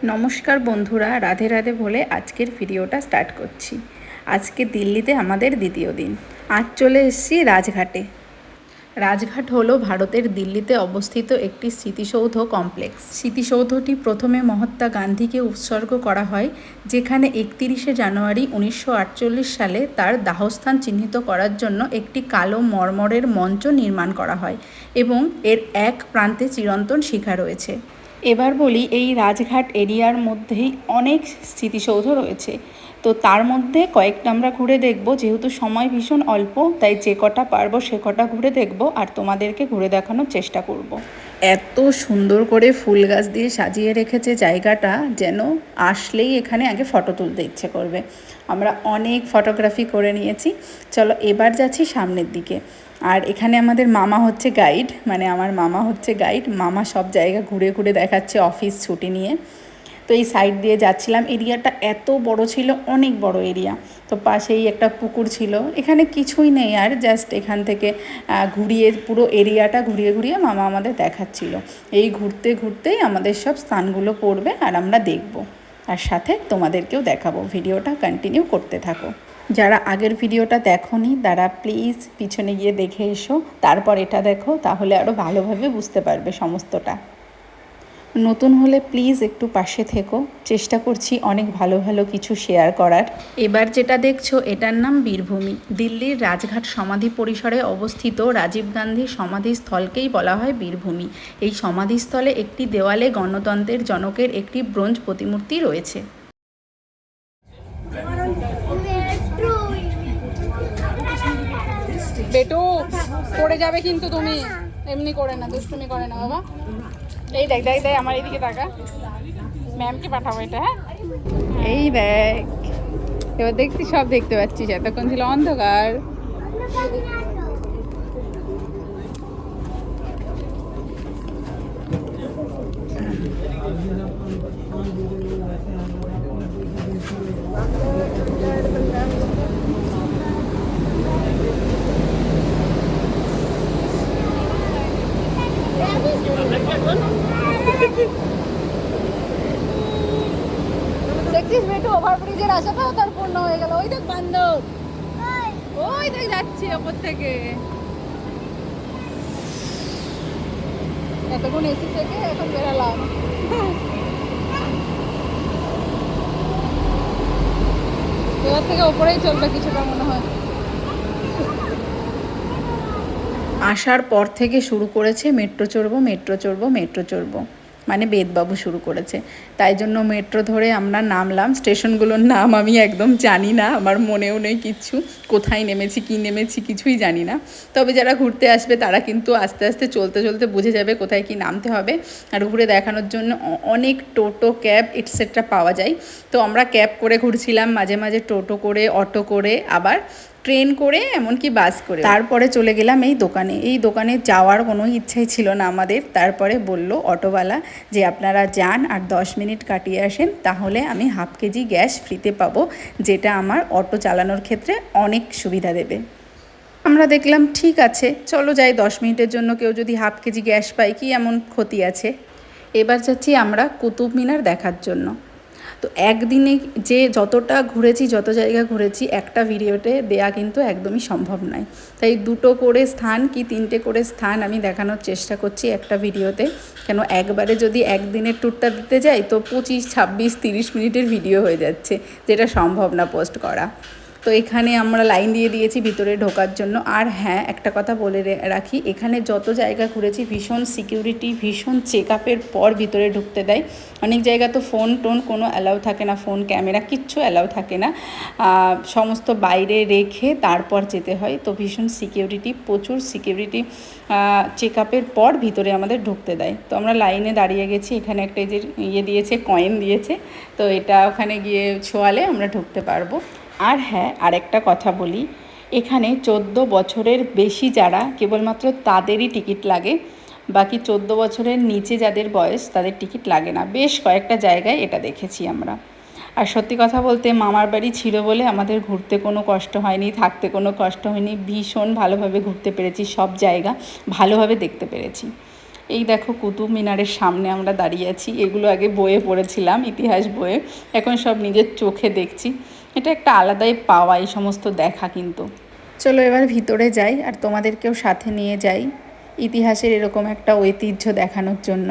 নমস্কার বন্ধুরা, রাধে রাধে বলে আজকের ভিডিওটা স্টার্ট করছি। আজকে দিল্লিতে আমাদের দ্বিতীয় দিন। আজ চলে এসেছি রাজঘাটে। রাজঘাট হলো ভারতের দিল্লিতে অবস্থিত একটি স্মৃতিসৌধ কমপ্লেক্স। স্মৃতিসৌধটি প্রথমে মহাত্মা গান্ধীকে উৎসর্গ করা হয়, যেখানে 31শে জানুয়ারি 1948 সালে তার দাহস্থান চিহ্নিত করার জন্য একটি কালো মর্মরের মঞ্চ নির্মাণ করা হয় এবং এর এক প্রান্তে চিরন্তন শিখা রয়েছে। এবার বলি, এই রাজঘাট এরিয়ার মধ্যেই অনেক স্মৃতিসৌধ রয়েছে, তো তার মধ্যে কয়েকটা আমরা ঘুরে দেখব। যেহেতু সময় ভীষণ অল্প, তাই যে কটা পারবো সে কটা ঘুরে দেখব আর তোমাদেরকে ঘুরে দেখানোর চেষ্টা করব। এত সুন্দর করে ফুল গাছ দিয়ে সাজিয়ে রেখেছে জায়গাটা, যেন আসলেই এখানে আগে ফটো তুলতে ইচ্ছে করবে। আমরা অনেক ফটোগ্রাফি করে নিয়েছি। চলো এবার যাচ্ছি সামনের দিকে। আর এখানে আমাদের মামা হচ্ছে গাইড, মানে আমার মামা হচ্ছে গাইড। মামা সব জায়গা ঘুরে ঘুরে দেখাচ্ছে অফিস ছুটি নিয়ে। তো এই সাইড দিয়ে যাচ্ছিলাম। এরিয়াটা এত বড় ছিল, অনেক বড় এরিয়া। তো পাশেই একটা পুকুর ছিল। এখানে কিছুই নেই, আর জাস্ট এখান থেকে ঘুরিয়ে পুরো এরিয়াটা ঘুরিয়ে ঘুরিয়ে মামা আমাদের দেখাচ্ছিল। এই ঘুরতে ঘুরতেই আমাদের সব স্থানগুলো পড়বে আর আমরা দেখব, আর সাথে তোমাদেরকেও দেখাবো। ভিডিওটা কন্টিনিউ করতে থাকো। যারা আগের ভিডিওটা দেখোনি তারা প্লিজ পিছনে গিয়ে দেখে এসো, তারপর এটা দেখো, তাহলে আরও ভালোভাবে বুঝতে পারবে সমস্তটা। নতুন হলে প্লিজ একটু পাশে থেকো, চেষ্টা করছি অনেক ভালো ভালো কিছু শেয়ার করার। এবার যেটা দেখছো এটার নাম বীরভূমি। দিল্লির রাজঘাট সমাধি পরিসরে অবস্থিত রাজীব গান্ধী সমাধিস্থলকেই বলা হয় বীরভূমি। এই সমাধিস্থলে একটি দেওয়ালে গণতন্ত্রের জনকের একটি ব্রোঞ্জ প্রতিমূর্তি রয়েছে। বেটু পড়ে যাবে কিন্তু, তুমি এমনি করে না, দুষ্টুমি করে না বাবা। এই দেখ দেখ দেখ, আমার এইদিকে টাকা ম্যামকে পাঠাবো এটা। হ্যাঁ, এই দেখ, এবার দেখছি সব দেখতে পাচ্ছিস, এতক্ষণ ছিল অন্ধকার। দেখছিস বেটু, ওভারব্রিজের আশাটাও তার পূর্ণ হয়ে গেল। ওই দেখ বান্দর, ওই দেখ যাচ্ছি ওপর থেকে। এতক্ষণ এসি থেকে এখন বেরালাম। এবার থেকে ওপরেই চলবে কিছুটা মনে হয়। আসার পর থেকে শুরু করেছে মেট্রো চড়বো মেট্রো চড়বো মেট্রো চড়বো, মানে বেদবাবু শুরু করেছে। তাই জন্য মেট্রো ধরে আমরা নামলাম। স্টেশনগুলোর নাম আমি একদম জানি না, আমার মনেও নেই কিচ্ছু, কোথায় নেমেছি কী নেমেছি কিছুই জানি না। তবে যারা ঘুরতে আসবে তারা কিন্তু আস্তে আস্তে চলতে চলতে বুঝে যাবে কোথায় কি নামতে হবে। আর ঘুরে দেখানোর জন্য অনেক টোটো, ক্যাব এটসেট্রা পাওয়া যায়। তো আমরা ক্যাব করে ঘুরছিলাম, মাঝে মাঝে টোটো করে, অটো করে, আবার ট্রেন করে, এমনকি বাস করে। তারপরে চলে গেলাম এই দোকানে। এই দোকানে যাওয়ার কোনো ইচ্ছাই ছিল না আমাদের। তারপরে বলল অটোওয়ালা যে আপনারা যান আর 10 মিনিট কাটিয়ে আসেন, তাহলে আমি ½ কেজি গ্যাস ফ্রিতে পাবো, যেটা আমার অটো চালানোর ক্ষেত্রে অনেক সুবিধা দেবে। আমরা দেখলাম ঠিক আছে, চলো যাই, 10 মিনিটের জন্য কেউ যদি ½ কেজি গ্যাস পায়, কি এমন ক্ষতি আছে। এবার যাচ্ছি আমরা কুতুব মিনার দেখার জন্য। তো একদিনে যে যতটা ঘুরেছি, যত জায়গা ঘুরেছি, একটা ভিডিওতে দেয়া কিন্তু একদমই সম্ভব নয়। তাই 2টো করে স্থান কি 3টে করে স্থান আমি দেখানোর চেষ্টা করছি একটা ভিডিওতে। কেন একবারে যদি একদিনের ট্যুরটা দিতে যাই তো 25, 26, 30 মিনিটের ভিডিও হয়ে যাচ্ছে, যেটা সম্ভব না পোস্ট করা। তো এখানে আমরা লাইন দিয়ে দিয়েছি ভিতরে ঢোকার জন্য। আর হ্যাঁ, একটা কথা বলে রাখি, এখানে যত জায়গা ঘুরেছি ভীষণ সিকিউরিটি, ভীষণ চেক আপের পর ভিতরে ঢুকতে দেয়। অনেক জায়গা তো ফোন টোন কোনো অ্যালাউ থাকে না, ফোন ক্যামেরা কিচ্ছু অ্যালাউ থাকে না, সমস্ত বাইরে রেখে তারপর যেতে হয়। তো ভীষণ সিকিউরিটি, প্রচুর সিকিউরিটি, চেক আপের পর ভিতরে আমাদের ঢুকতে দেয়। তো আমরা লাইনে দাঁড়িয়ে গেছি। এখানে একটা যে ইয়ে দিয়েছে, কয়েন দিয়েছে, তো এটা ওখানে গিয়ে ছোঁয়ালে আমরা ঢুকতে পারবো। আর হ্যাঁ, আরেকটা কথা বলি, এখানে 14 বছরের বেশি যারা, কেবলমাত্র তাদেরই টিকিট লাগে। বাকি 14 বছরের নিচে যাদের বয়স তাদের টিকিট লাগে না। বেশ কয়েকটা জায়গায় এটা দেখেছি আমরা। আর সত্যি কথা বলতে মামার বাড়ি ছিল বলে আমাদের ঘুরতে কোনো কষ্ট হয়নি, থাকতে কোনো কষ্ট হয়নি। ভীষণ ভালোভাবে ঘুরতে পেরেছি, সব জায়গা ভালোভাবে দেখতে পেরেছি। এই দেখো কুতুব মিনারের সামনে আমরা দাঁড়িয়ে আছি। এগুলো আগে বইয়ে পড়েছিলাম, ইতিহাস বইয়ে, এখন সব নিজের চোখে দেখছি। এটা একটা আলাদাই পাওয়া এই সমস্ত দেখা কিন্তু। চলো এবার ভিতরে যাই আর তোমাদেরকেও সাথে নিয়ে যাই ইতিহাসের এরকম একটা ঐতিহ্য দেখানোর জন্য।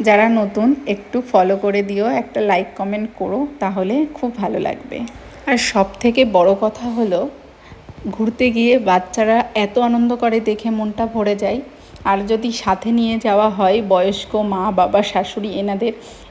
যারা নতুন একটু ফলো করে দিও, একটা লাইক কমেন্ট করো, তাহলে খুব ভালো লাগবে। আর সব থেকে বড় কথা হলো, ঘুরতে গিয়ে বাচ্চারা এত আনন্দ করে দেখে মনটা ভরে যায়। আর যদি সাথে নিয়ে যাওয়া হয় বয়স্ক মা বাবা শাশুড়ি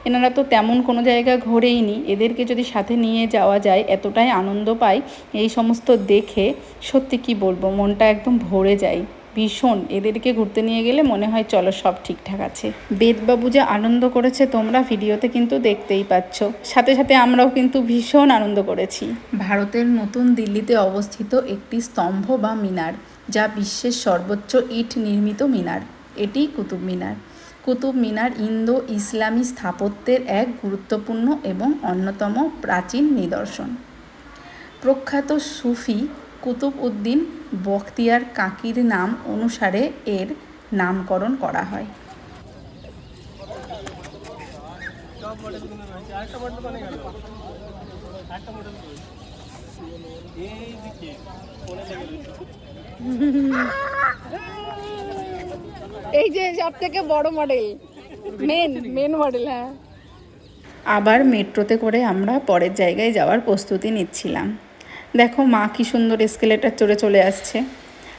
এনারা তো তেমন কোনো জায়গা ঘোরেইনি, এদেরকে যদি সাথে নিয়ে যাওয়া যায় এতটাই আনন্দ পায় এই সমস্ত দেখে, সত্যি কি বলবো, মনটা একদম ভরে যায় ভীষণ। এদেরকে ঘুরতে নিয়ে গেলে মনে হয় চলো সব ঠিকঠাক আছে। বেদবাবু যে আনন্দ করেছে তোমরা ভিডিওতে কিন্তু দেখতেই পাচ্ছ, সাথে সাথে আমরাও কিন্তু ভীষণ আনন্দ করেছি। ভারতের নতুন দিল্লিতে অবস্থিত একটি স্তম্ভ বা মিনার, যা বিশ্বের সর্বোচ্চ ইট নির্মিত মিনার, এটি কুতুব মিনার। কুতুব মিনার ইন্দো ইসলামী স্থাপত্যের এক গুরুত্বপূর্ণ এবং অন্যতম প্রাচীন নিদর্শন। প্রখ্যাত সুফি কুতুব উদ্দিন বখতিয়ার কাকির নাম অনুসারে এর নামকরণ করা হয়। এই যে সব থেকে বড় মডেল, মেন মডেল। হ্যাঁ, আবার মেট্রোতে করে আমরা পরের জায়গায় যাওয়ার প্রস্তুতি নিচ্ছিলাম। দেখো মা কি সুন্দর এসকেলেটার চড়ে চলে আসছে,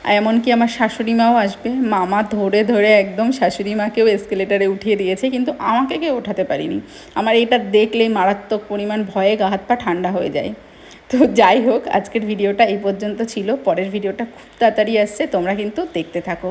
আর এমনকি আমার শাশুড়ি মাও আসবে। মামা ধরে ধরে একদম শাশুড়ি মাকেও এসকেলেটারে উঠিয়ে দিয়েছে, কিন্তু আমাকে কেউ ওঠাতে পারিনি। আমার এটা দেখলেই মারাত্মক পরিমাণ ভয়ে গা হাত পা ঠান্ডা হয়ে যায়। তো যাই হোক, আজকের ভিডিওটা এই পর্যন্ত ছিল। পরের ভিডিওটা খুব তাড়াতাড়ি আসছে, তোমরা কিন্তু দেখতে থাকো।